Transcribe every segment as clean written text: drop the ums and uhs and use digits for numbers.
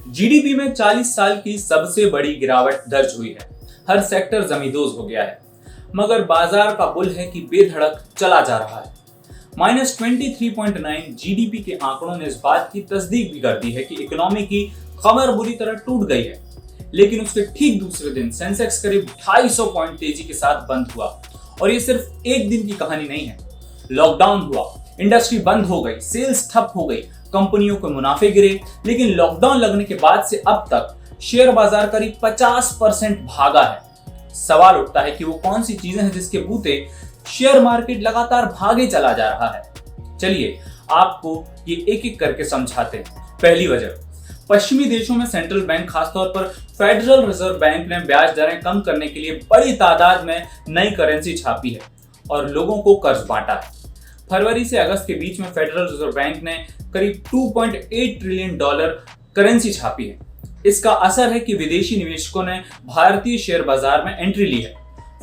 GDP में 40 साल की सबसे बड़ी गिरावट दर्ज हुई है। हर सेक्टर जमींदोज हो गया है, मगर बाजार का बुल है कि बेधड़क चला जा रहा है। -23.9 जीडीपी के आंकड़ों ने इस बात की तस्दीक भी कर दी है कि इकोनॉमी की कमर बुरी तरह टूट गई है। लेकिन उसके ठीक दूसरे दिन सेंसेक्स करीब 250 पॉइंट तेजी के साथ बंद हुआ। और ये सिर्फ एक दिन की कहानी नहीं है। लॉकडाउन हुआ, इंडस्ट्री बंद हो गई, सेल्स ठप हो गई, कंपनियों के मुनाफे गिरे। लेकिन लॉकडाउन लगने के बाद से अब तक शेयर बाजार करीब 50% भागा है। सवाल उठता है कि वो कौन सी चीजें हैं जिसके बूते शेयर मार्केट लगातार भागे चला जा रहा है। चलिए आपको ये एक एक करके समझाते हैं। पहली वजह, पश्चिमी देशों में सेंट्रल बैंक, खासतौर पर फेडरल रिजर्व बैंक ने ब्याज दरें कम करने के लिए बड़ी तादाद में नई करेंसी छापी है और लोगों को कर्ज बांटा है। फरवरी से अगस्त के बीच में फेडरल रिजर्व बैंक ने करीब $2.8 ट्रिलियन करेंसी छापी है। इसका असर है कि विदेशी निवेशकों ने भारतीय शेयर बाजार में एंट्री ली है।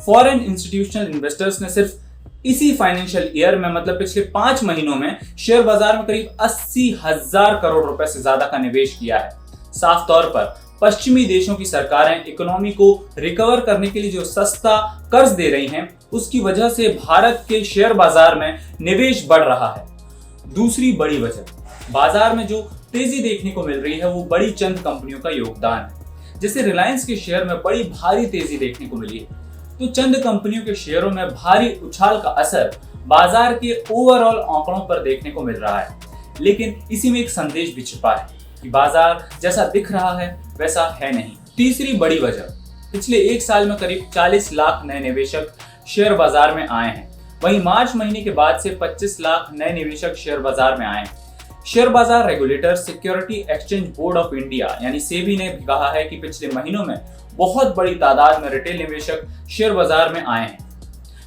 फॉरेन इंस्टीट्यूशनल इन्वेस्टर्स ने सिर्फ इसी फाइनेंशियल ईयर में, मतलब पिछले 5 महीनों में, शेयर बाजार में करीब 80,000 करोड़ रुपए से ज्यादा का निवेश किया है। साफ तौर पर पश्चिमी देशों की सरकारें इकोनॉमी को रिकवर करने के लिए जो सस्ता कर्ज दे रही हैं, उसकी वजह से भारत के शेयर बाजार में निवेश बढ़ रहा है। दूसरी बड़ी वजह, बाजार में जो तेजी देखने को मिल रही है वो बड़ी चंद कंपनियों का योगदान है। जैसे रिलायंस के शेयर में बड़ी भारी तेजी देखने को मिली है, तो चंद कंपनियों के शेयरों में भारी उछाल का असर बाजार के ओवरऑल आंकड़ों पर देखने को मिल रहा है। लेकिन इसी में एक संदेश भी छिपा है कि बाजार जैसा दिख रहा है वैसा है नहीं। तीसरी बड़ी वजह, पिछले 1 साल में करीब 40 लाख नए निवेशक शेयर बाजार में आए हैं। वहीं मार्च महीने के बाद से 25 लाख नए निवेशक शेयर बाजार में आए हैं। शेयर बाजार regulator security exchange board of India यानी सेबी ने भी कहा है कि पिछले महीनों में बहुत बड़ी तादाद में रिटेल निवेशक शेयर बाजार में आए हैं।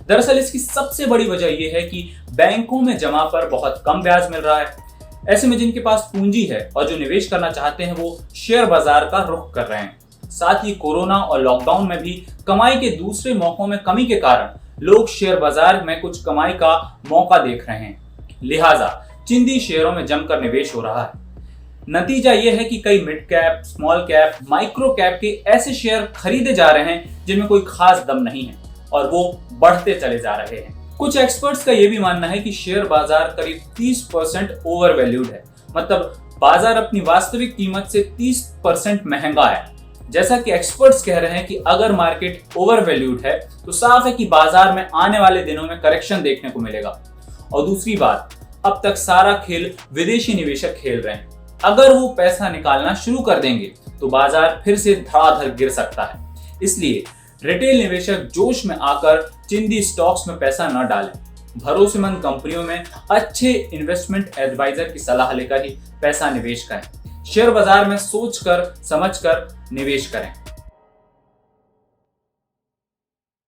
दरअसल इसकी सबसे बड़ी वजह यह है कि बैंकों में जमा पर बहुत कम ब्याज मिल रहा है। ऐसे में जिनके पास पूंजी है और जो निवेश करना चाहते हैं वो शेयर बाजार का रुख कर रहे हैं। साथ ही कोरोना और लॉकडाउन में भी कमाई के दूसरे मौकों में कमी के कारण लोग शेयर बाजार में कुछ कमाई का मौका देख रहे हैं। लिहाजा चिंदी शेयरों में जमकर निवेश हो रहा है। नतीजा यह है कि कई mid cap, small cap, micro cap के ऐसे शेयर खरीदे जा रहे हैं जिनमें कोई खास दम नहीं है और वो बढ़ते चले जा रहे हैं। कुछ एक्सपर्ट्स का यह भी मानना है कि शेयर बाजार करीब 30% ओवर वैल्यूड है, मतलब बाजार अपनी वास्तविक कीमत से 30% महंगा है। जैसा कि एक्सपर्ट्स कह रहे हैं कि अगर मार्केट ओवर वैल्यूड है तो साफ है कि बाजार में आने वाले दिनों में करेक्शन देखने को मिलेगा। और दूसरी बात, अब तक सारा खेल विदेशी निवेशक खेल रहे हैं। अगर वो पैसा निकालना शुरू कर देंगे तो बाजार फिर से धड़ाधड़ गिर सकता है। इसलिए रिटेल निवेशक जोश में आकर चिंदी स्टॉक्स में पैसा न डालें। भरोसेमंद कंपनियों में अच्छे इन्वेस्टमेंट एडवाइजर की सलाह लेकर ही पैसा निवेश करें। शेयर बाजार में सोचकर समझकर निवेश करें।